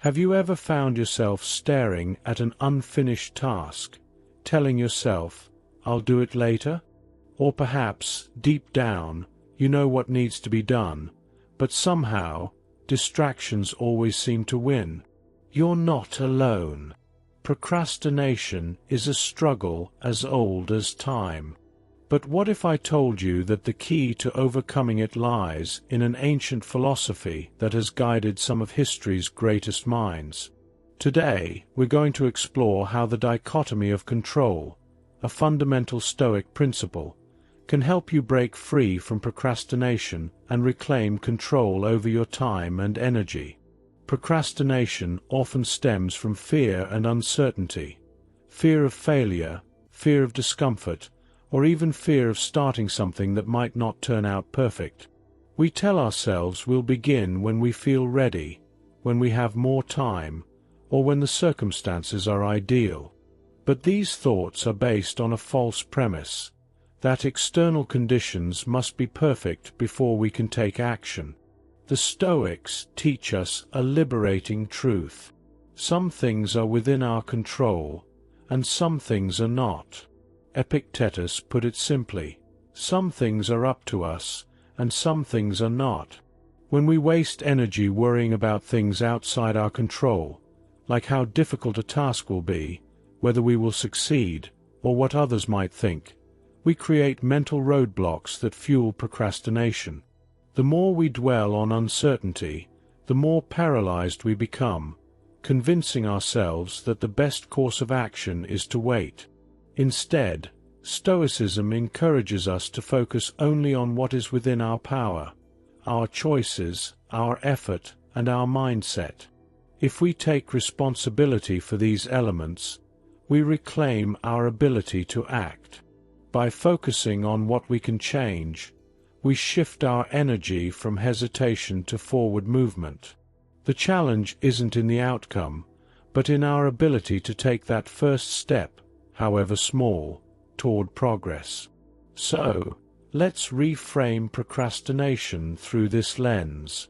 Have you ever found yourself staring at an unfinished task, telling yourself, "I'll do it later"? Or perhaps, deep down, you know what needs to be done, but somehow, distractions always seem to win. You're not alone. Procrastination is a struggle as old as time. But what if I told you that the key to overcoming it lies in an ancient philosophy that has guided some of history's greatest minds? Today, we're going to explore how the dichotomy of control, a fundamental Stoic principle, can help you break free from procrastination and reclaim control over your time and energy. Procrastination often stems from fear and uncertainty, fear of failure, fear of discomfort, or even fear of starting something that might not turn out perfect. We tell ourselves we'll begin when we feel ready, when we have more time, or when the circumstances are ideal. But these thoughts are based on a false premise, that external conditions must be perfect before we can take action. The Stoics teach us a liberating truth. Some things are within our control, and some things are not. Epictetus put it simply, some things are up to us, and some things are not. When we waste energy worrying about things outside our control, like how difficult a task will be, whether we will succeed, or what others might think, we create mental roadblocks that fuel procrastination. The more we dwell on uncertainty, the more paralyzed we become, convincing ourselves that the best course of action is to wait. Instead, Stoicism encourages us to focus only on what is within our power, our choices, our effort, and our mindset. If we take responsibility for these elements, we reclaim our ability to act. By focusing on what we can change, we shift our energy from hesitation to forward movement. The challenge isn't in the outcome, but in our ability to take that first step, however small, toward progress. So, let's reframe procrastination through this lens.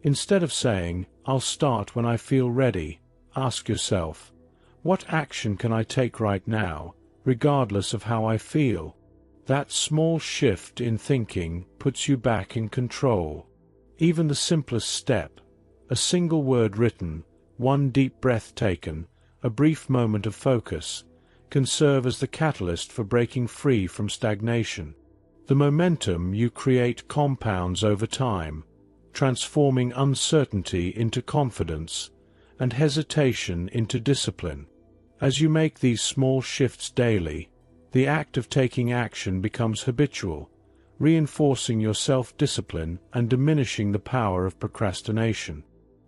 Instead of saying, "I'll start when I feel ready," ask yourself, what action can I take right now, regardless of how I feel? That small shift in thinking puts you back in control. Even the simplest step, a single word written, one deep breath taken, a brief moment of focus, can serve as the catalyst for breaking free from stagnation. The momentum you create compounds over time, transforming uncertainty into confidence, and hesitation into discipline. As you make these small shifts daily, the act of taking action becomes habitual, reinforcing your self-discipline and diminishing the power of procrastination.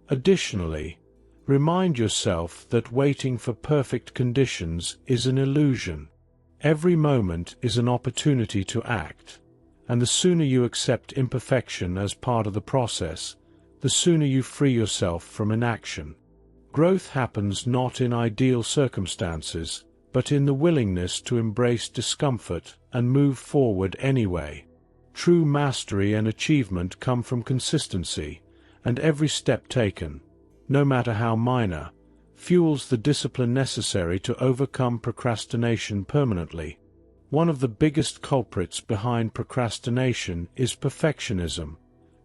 Additionally, remind yourself that waiting for perfect conditions is an illusion. Every moment is an opportunity to act, and the sooner you accept imperfection as part of the process, the sooner you free yourself from inaction. Growth happens not in ideal circumstances, but in the willingness to embrace discomfort and move forward anyway. True mastery and achievement come from consistency, and every step taken, no matter how minor, fuels the discipline necessary to overcome procrastination permanently. One of the biggest culprits behind procrastination is perfectionism,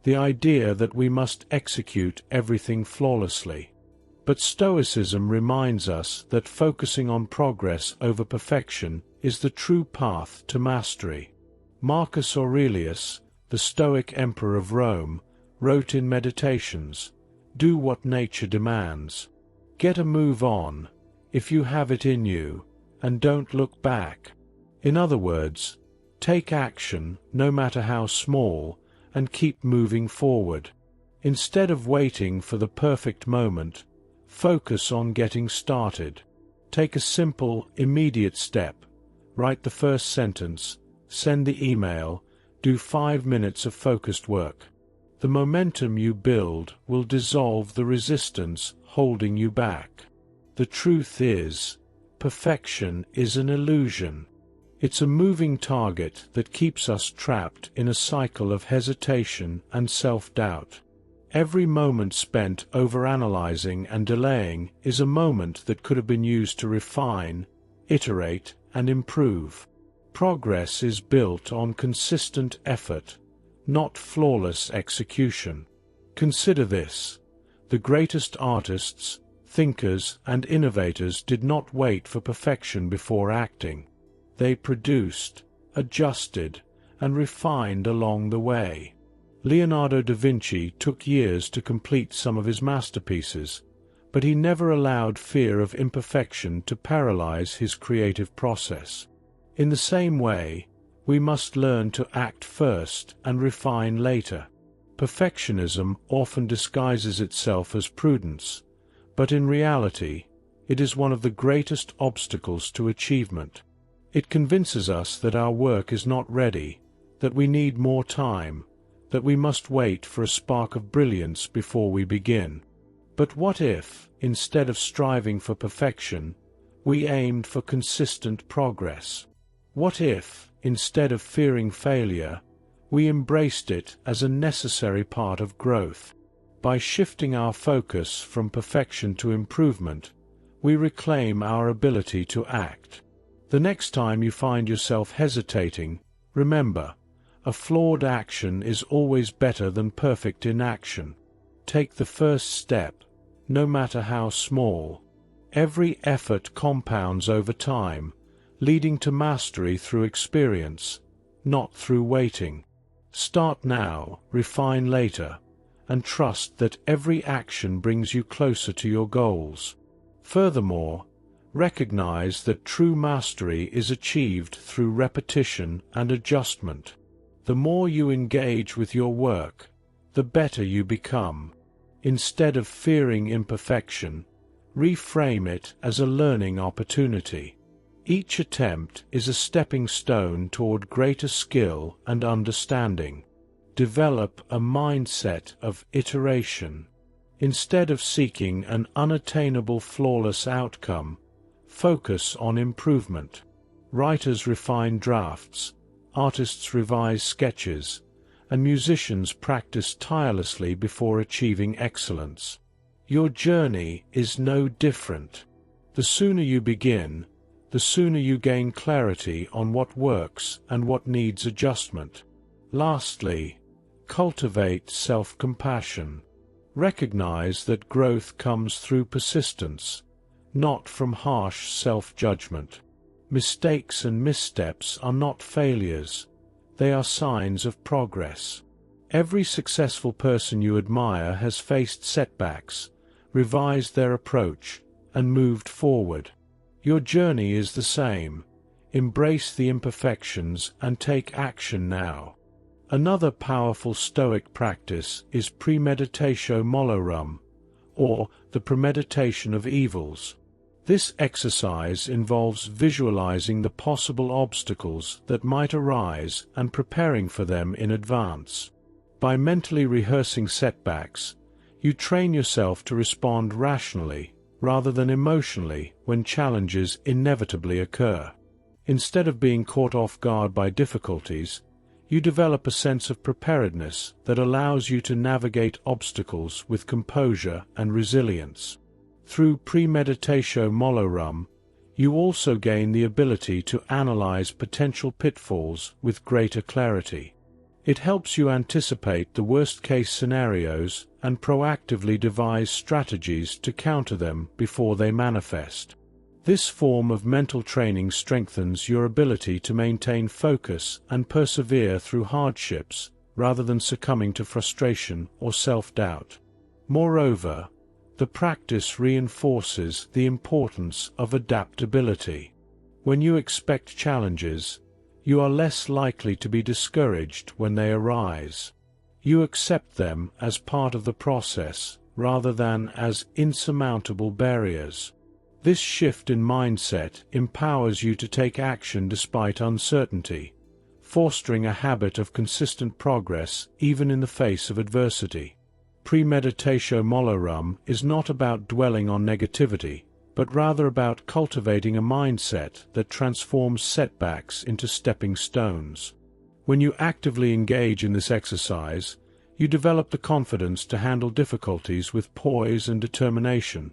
the idea that we must execute everything flawlessly. But Stoicism reminds us that focusing on progress over perfection is the true path to mastery. Marcus Aurelius, the Stoic emperor of Rome, wrote in Meditations, "Do what nature demands. Get a move on, if you have it in you, and don't look back." In other words, take action, no matter how small, and keep moving forward. Instead of waiting for the perfect moment, focus on getting started. Take a simple, immediate step. Write the first sentence, send the email, do 5 minutes of focused work. The momentum you build will dissolve the resistance holding you back. The truth is, perfection is an illusion. It's a moving target that keeps us trapped in a cycle of hesitation and self-doubt. Every moment spent overanalyzing and delaying is a moment that could have been used to refine, iterate, and improve. Progress is built on consistent effort, not flawless execution. Consider this: the greatest artists, thinkers, and innovators did not wait for perfection before acting. They produced, adjusted, and refined along the way. Leonardo da Vinci took years to complete some of his masterpieces, but he never allowed fear of imperfection to paralyze his creative process. In the same way, we must learn to act first and refine later. Perfectionism often disguises itself as prudence, but in reality, it is one of the greatest obstacles to achievement. It convinces us that our work is not ready, that we need more time, that we must wait for a spark of brilliance before we begin. But what if, instead of striving for perfection, we aimed for consistent progress? What if, instead of fearing failure, we embraced it as a necessary part of growth? By shifting our focus from perfection to improvement, we reclaim our ability to act. The next time you find yourself hesitating, remember, a flawed action is always better than perfect inaction. Take the first step, no matter how small. Every effort compounds over time, leading to mastery through experience, not through waiting. Start now, refine later, and trust that every action brings you closer to your goals. Furthermore, recognize that true mastery is achieved through repetition and adjustment. The more you engage with your work, the better you become. Instead of fearing imperfection, reframe it as a learning opportunity. Each attempt is a stepping stone toward greater skill and understanding. Develop a mindset of iteration. Instead of seeking an unattainable flawless outcome, focus on improvement. Writers refine drafts, artists revise sketches, and musicians practice tirelessly before achieving excellence. Your journey is no different. The sooner you begin, the sooner you gain clarity on what works and what needs adjustment. Lastly, cultivate self-compassion. Recognize that growth comes through persistence, not from harsh self-judgment. Mistakes and missteps are not failures, they are signs of progress. Every successful person you admire has faced setbacks, revised their approach, and moved forward. Your journey is the same. Embrace the imperfections and take action now. Another powerful Stoic practice is Premeditatio Malorum, or the premeditation of evils. This exercise involves visualizing the possible obstacles that might arise and preparing for them in advance. By mentally rehearsing setbacks, you train yourself to respond rationally rather than emotionally when challenges inevitably occur. Instead of being caught off guard by difficulties, you develop a sense of preparedness that allows you to navigate obstacles with composure and resilience. Through Premeditatio Malorum, you also gain the ability to analyze potential pitfalls with greater clarity. It helps you anticipate the worst-case scenarios and proactively devise strategies to counter them before they manifest. This form of mental training strengthens your ability to maintain focus and persevere through hardships rather than succumbing to frustration or self-doubt. Moreover, the practice reinforces the importance of adaptability. When you expect challenges, you are less likely to be discouraged when they arise. You accept them as part of the process rather than as insurmountable barriers. This shift in mindset empowers you to take action despite uncertainty, fostering a habit of consistent progress even in the face of adversity. Premeditatio Malorum is not about dwelling on negativity, but rather about cultivating a mindset that transforms setbacks into stepping stones. When you actively engage in this exercise, You develop the confidence to handle difficulties with poise and determination,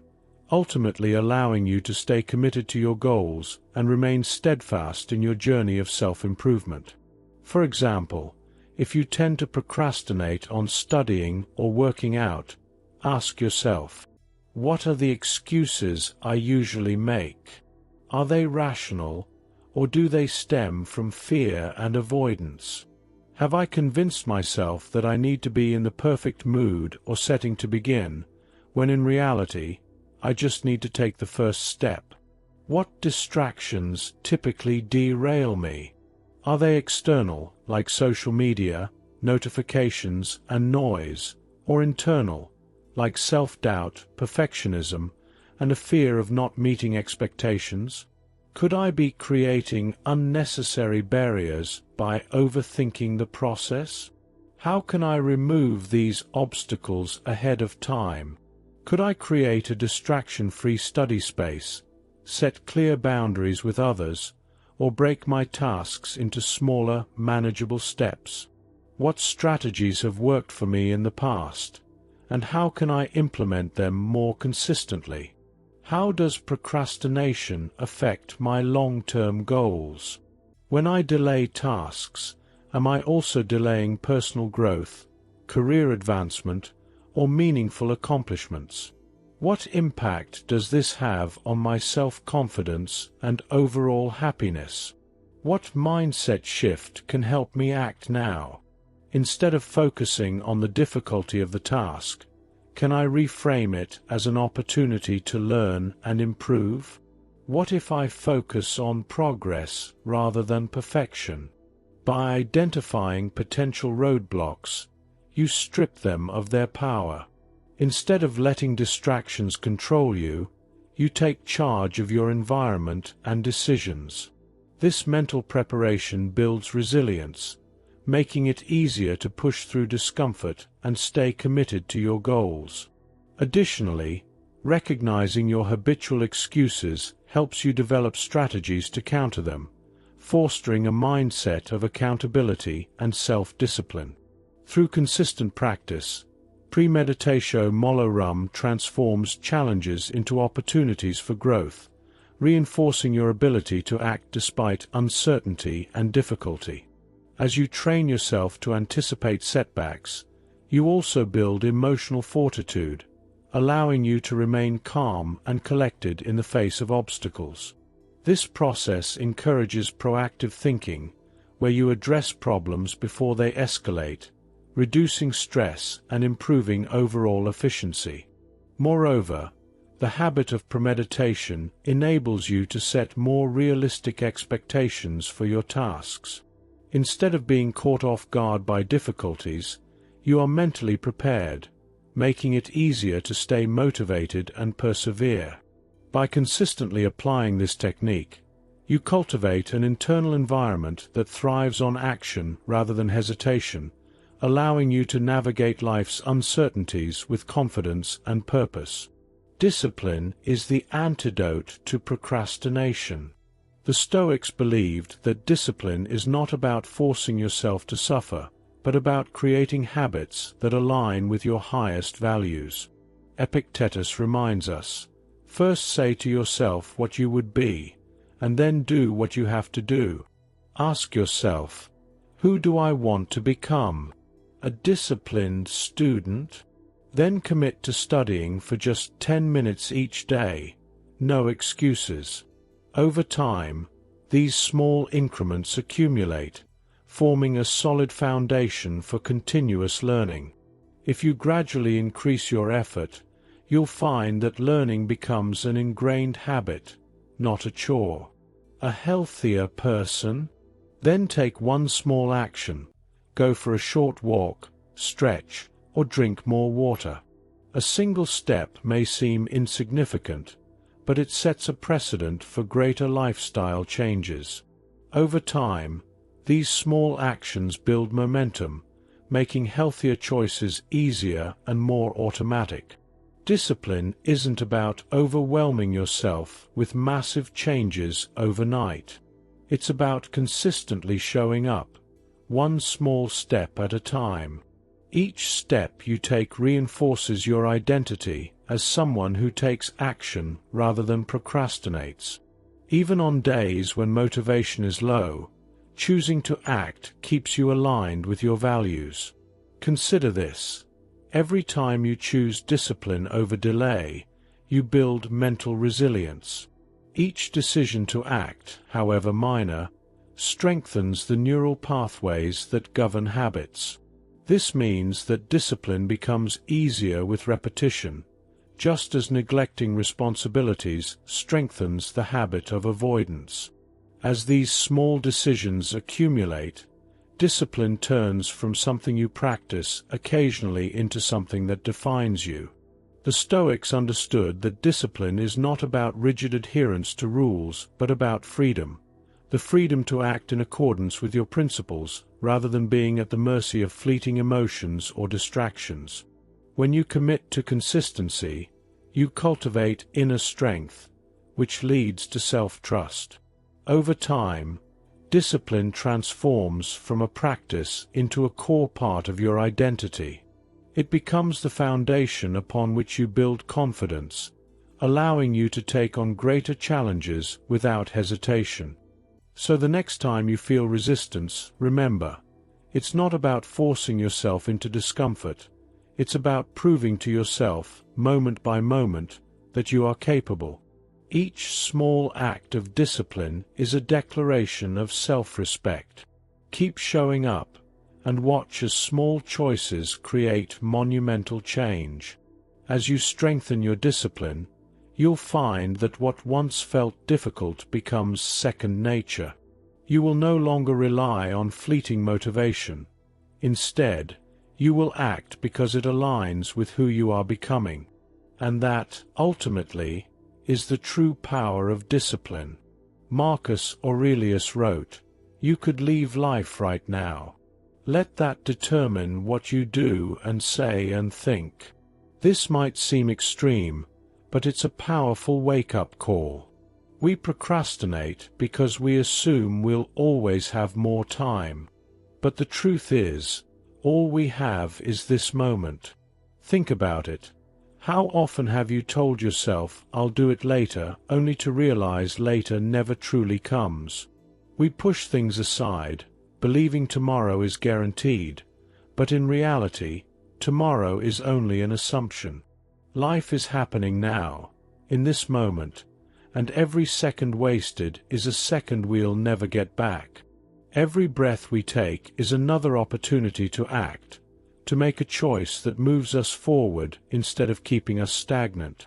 ultimately allowing you to stay committed to your goals and remain steadfast in your journey of self-improvement. For example, if you tend to procrastinate on studying or working out, ask yourself, what are the excuses I usually make? Are they rational, or do they stem from fear and avoidance? Have I convinced myself that I need to be in the perfect mood or setting to begin, when in reality, I just need to take the first step? What distractions typically derail me? Are they external, like social media, notifications, and noise, or internal, like self-doubt, perfectionism, and a fear of not meeting expectations? Could I be creating unnecessary barriers by overthinking the process? How can I remove these obstacles ahead of time? Could I create a distraction-free study space, set clear boundaries with others, or break my tasks into smaller, manageable steps? What strategies have worked for me in the past, and how can I implement them more consistently? How does procrastination affect my long-term goals? When I delay tasks, am I also delaying personal growth, career advancement, or meaningful accomplishments? What impact does this have on my self-confidence and overall happiness? What mindset shift can help me act now? Instead of focusing on the difficulty of the task, can I reframe it as an opportunity to learn and improve? What if I focus on progress rather than perfection? By identifying potential roadblocks, you strip them of their power. Instead of letting distractions control you, you take charge of your environment and decisions. This mental preparation builds resilience, making it easier to push through discomfort and stay committed to your goals. Additionally, recognizing your habitual excuses helps you develop strategies to counter them, fostering a mindset of accountability and self-discipline. Through consistent practice, Premeditatio Malorum transforms challenges into opportunities for growth, reinforcing your ability to act despite uncertainty and difficulty. As you train yourself to anticipate setbacks, you also build emotional fortitude, allowing you to remain calm and collected in the face of obstacles. This process encourages proactive thinking, where you address problems before they escalate, reducing stress and improving overall efficiency. Moreover, the habit of premeditation enables you to set more realistic expectations for your tasks. Instead of being caught off guard by difficulties, you are mentally prepared, making it easier to stay motivated and persevere. By consistently applying this technique, you cultivate an internal environment that thrives on action rather than hesitation, allowing you to navigate life's uncertainties with confidence and purpose. Discipline is the antidote to procrastination. The Stoics believed that discipline is not about forcing yourself to suffer, but about creating habits that align with your highest values. Epictetus reminds us, first say to yourself what you would be, and then do what you have to do. Ask yourself, who do I want to become? A disciplined student? Then commit to studying for just 10 minutes each day. No excuses. Over time, these small increments accumulate, forming a solid foundation for continuous learning. If you gradually increase your effort, you'll find that learning becomes an ingrained habit, not a chore. A healthier person? Then take one small action. Go for a short walk, stretch, or drink more water. A single step may seem insignificant, but it sets a precedent for greater lifestyle changes. Over time, these small actions build momentum, making healthier choices easier and more automatic. Discipline isn't about overwhelming yourself with massive changes overnight. It's about consistently showing up, one small step at a time. Each step you take reinforces your identity as someone who takes action rather than procrastinates. Even on days when motivation is low, choosing to act keeps you aligned with your values. Consider this. Every time you choose discipline over delay, you build mental resilience. Each decision to act, however minor, strengthens the neural pathways that govern habits. This means that discipline becomes easier with repetition, just as neglecting responsibilities strengthens the habit of avoidance. As these small decisions accumulate, discipline turns from something you practice occasionally into something that defines you. The Stoics understood that discipline is not about rigid adherence to rules, but about freedom. The freedom to act in accordance with your principles, rather than being at the mercy of fleeting emotions or distractions. When you commit to consistency, you cultivate inner strength, which leads to self-trust. Over time, discipline transforms from a practice into a core part of your identity. It becomes the foundation upon which you build confidence, allowing you to take on greater challenges without hesitation. So the next time you feel resistance, remember, it's not about forcing yourself into discomfort. It's about proving to yourself, moment by moment, that you are capable. Each small act of discipline is a declaration of self-respect. Keep showing up, and watch as small choices create monumental change. As you strengthen your discipline, you'll find that what once felt difficult becomes second nature. You will no longer rely on fleeting motivation. Instead, you will act because it aligns with who you are becoming. And that, ultimately, is the true power of discipline. Marcus Aurelius wrote, "You could leave life right now. Let that determine what you do and say and think." This might seem extreme, but it's a powerful wake-up call. We procrastinate because we assume we'll always have more time. But the truth is, all we have is this moment. Think about it. How often have you told yourself, "I'll do it later," only to realize later never truly comes? We push things aside, believing tomorrow is guaranteed, but in reality, tomorrow is only an assumption. Life is happening now, in this moment, and every second wasted is a second we'll never get back. Every breath we take is another opportunity to act, to make a choice that moves us forward instead of keeping us stagnant.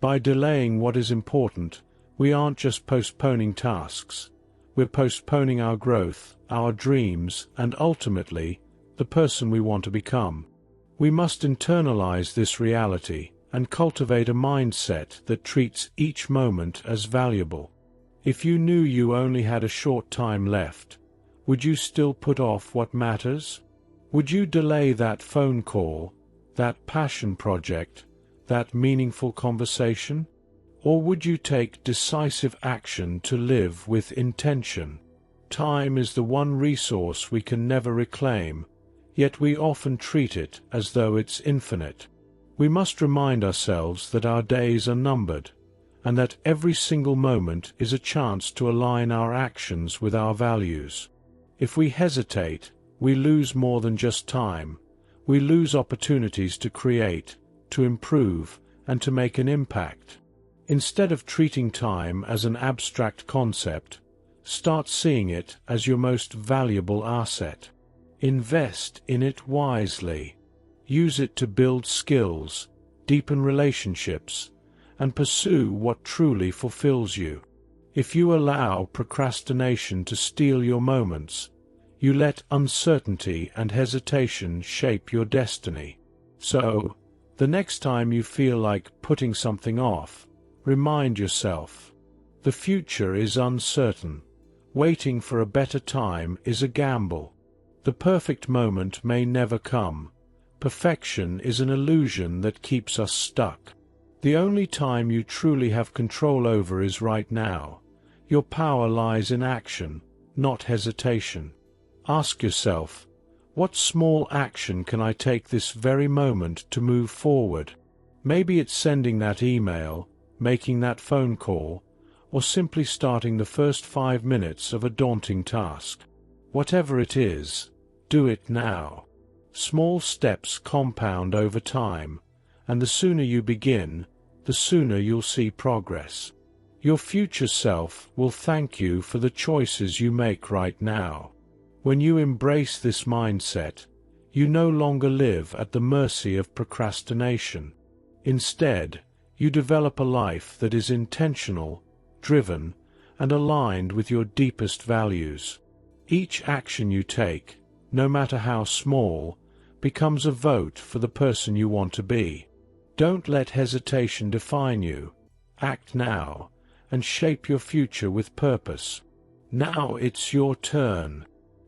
By delaying what is important, we aren't just postponing tasks. We're postponing our growth, our dreams, and ultimately, the person we want to become. We must internalize this reality and cultivate a mindset that treats each moment as valuable. If you knew you only had a short time left, would you still put off what matters? Would you delay that phone call, that passion project, that meaningful conversation? Or would you take decisive action to live with intention? Time is the one resource we can never reclaim, yet we often treat it as though it's infinite. We must remind ourselves that our days are numbered, and that every single moment is a chance to align our actions with our values. If we hesitate, we lose more than just time. We lose opportunities to create, to improve, and to make an impact. Instead of treating time as an abstract concept, start seeing it as your most valuable asset. Invest in it wisely. Use it to build skills, deepen relationships, and pursue what truly fulfills you. If you allow procrastination to steal your moments, you let uncertainty and hesitation shape your destiny. So, the next time you feel like putting something off, remind yourself, the future is uncertain. Waiting for a better time is a gamble. The perfect moment may never come. Perfection is an illusion that keeps us stuck. The only time you truly have control over is right now. Your power lies in action, not hesitation. Ask yourself, What small action can I take this very moment to move forward? Maybe it's sending that email, making that phone call, or simply starting the first 5 minutes of a daunting task. Whatever it is, do it now. Small steps compound over time, and the sooner you begin, the sooner you'll see progress. Your future self will thank you for the choices you make right now. When you embrace this mindset, you no longer live at the mercy of procrastination. Instead, you develop a life that is intentional, driven, and aligned with your deepest values. Each action you take, no matter how small, becomes a vote for the person you want to be. Don't let hesitation define you. Act now, and shape your future with purpose. Now it's your turn.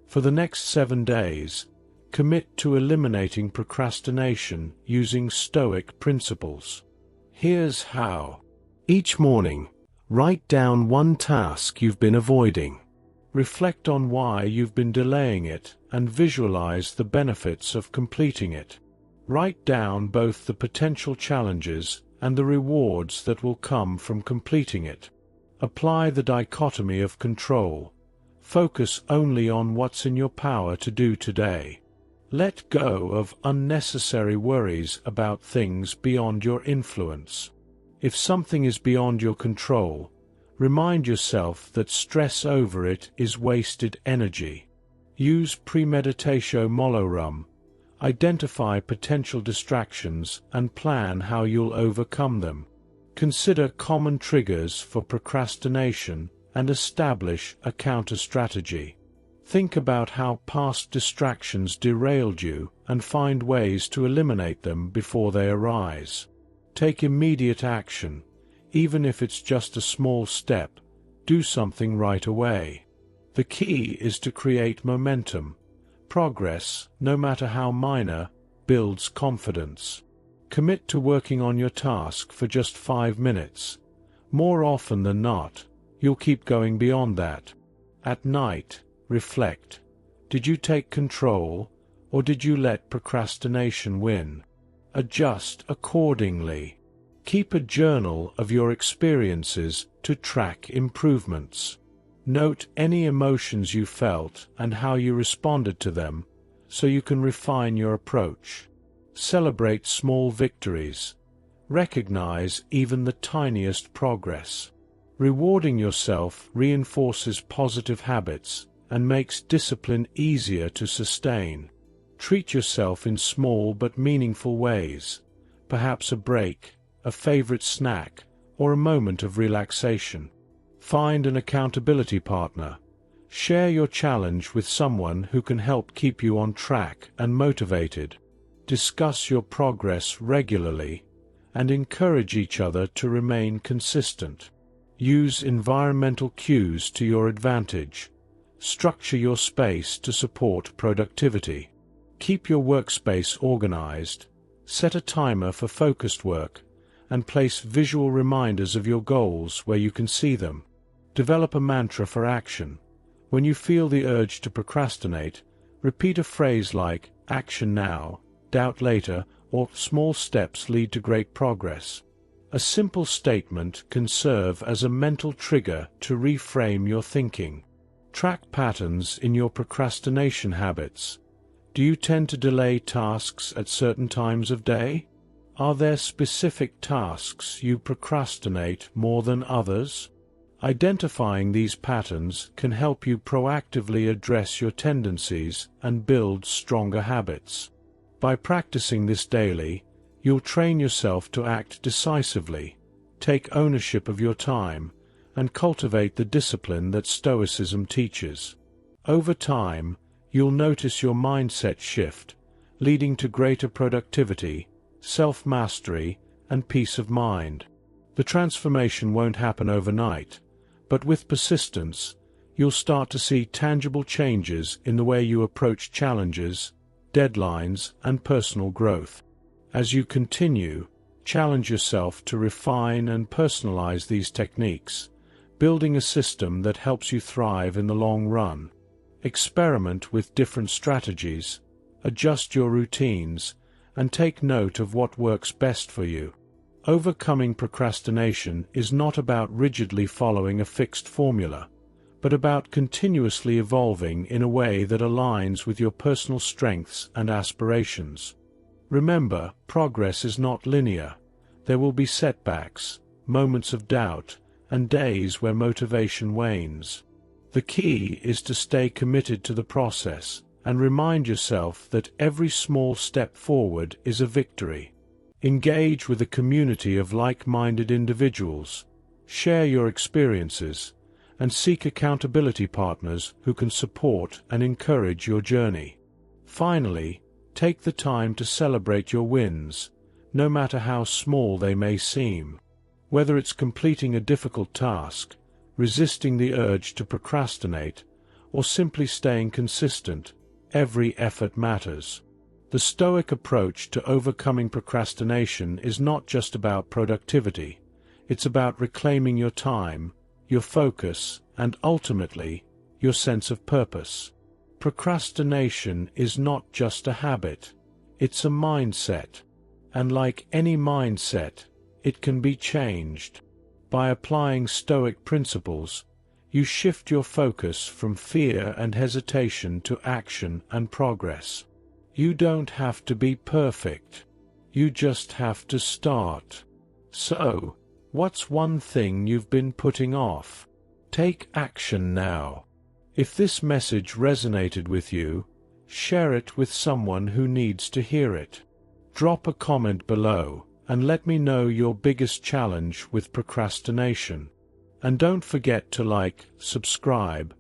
For the next 7 days, commit to eliminating procrastination using Stoic principles. Here's how. Each morning, write down one task you've been avoiding. Reflect on why you've been delaying it and visualize the benefits of completing it. Write down both the potential challenges and the rewards that will come from completing it. Apply the dichotomy of control. Focus only on what's in your power to do today. Let go of unnecessary worries about things beyond your influence. If something is beyond your control, remind yourself that stress over it is wasted energy. Use Premeditatio Malorum. Identify potential distractions and plan how you'll overcome them. Consider common triggers for procrastination and establish a counter-strategy. Think about how past distractions derailed you and find ways to eliminate them before they arise. Take immediate action. Even if it's just a small step, do something right away. The key is to create momentum. Progress, no matter how minor, builds confidence. Commit to working on your task for just 5 minutes. More often than not, you'll keep going beyond that. At night, reflect. Did you take control, or did you let procrastination win? Adjust accordingly. Keep a journal of your experiences to track improvements. Note any emotions you felt and how you responded to them, so you can refine your approach. Celebrate small victories. Recognize even the tiniest progress. Rewarding yourself reinforces positive habits and makes discipline easier to sustain. Treat yourself in small but meaningful ways, perhaps a break, a favorite snack, or a moment of relaxation. Find an accountability partner. Share your challenge with someone who can help keep you on track and motivated. Discuss your progress regularly and encourage each other to remain consistent. Use environmental cues to your advantage. Structure your space to support productivity. Keep your workspace organized. Set a timer for focused work and place visual reminders of your goals where you can see them. Develop a mantra for action. When you feel the urge to procrastinate, repeat a phrase like, "Action now, doubt later," or "Small steps lead to great progress." A simple statement can serve as a mental trigger to reframe your thinking. Track patterns in your procrastination habits. Do you tend to delay tasks at certain times of day? Are there specific tasks you procrastinate more than others? Identifying these patterns can help you proactively address your tendencies and build stronger habits. By practicing this daily, you'll train yourself to act decisively, take ownership of your time, and cultivate the discipline that Stoicism teaches. Over time, you'll notice your mindset shift, leading to greater productivity, self-mastery, and peace of mind. The transformation won't happen overnight, but with persistence, you'll start to see tangible changes in the way you approach challenges, deadlines, and personal growth. As you continue, challenge yourself to refine and personalize these techniques, building a system that helps you thrive in the long run. Experiment with different strategies, adjust your routines, and take note of what works best for you. Overcoming procrastination is not about rigidly following a fixed formula, but about continuously evolving in a way that aligns with your personal strengths and aspirations. Remember, progress is not linear. There will be setbacks, moments of doubt, and days where motivation wanes. The key is to stay committed to the process and remind yourself that every small step forward is a victory. Engage with a community of like-minded individuals, share your experiences, and seek accountability partners who can support and encourage your journey. Finally, take the time to celebrate your wins, no matter how small they may seem. Whether it's completing a difficult task, resisting the urge to procrastinate, or simply staying consistent, every effort matters. The Stoic approach to overcoming procrastination is not just about productivity. It's about reclaiming your time, your focus, and ultimately, your sense of purpose. Procrastination is not just a habit. It's a mindset. And like any mindset, it can be changed. By applying Stoic principles, you shift your focus from fear and hesitation to action and progress. You don't have to be perfect. You just have to start. So, what's one thing you've been putting off? Take action now. If this message resonated with you, share it with someone who needs to hear it. Drop a comment below and let me know your biggest challenge with procrastination. And don't forget to like, subscribe,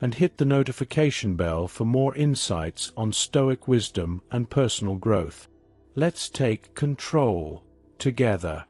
and hit the notification bell for more insights on Stoic wisdom and personal growth. Let's take control together.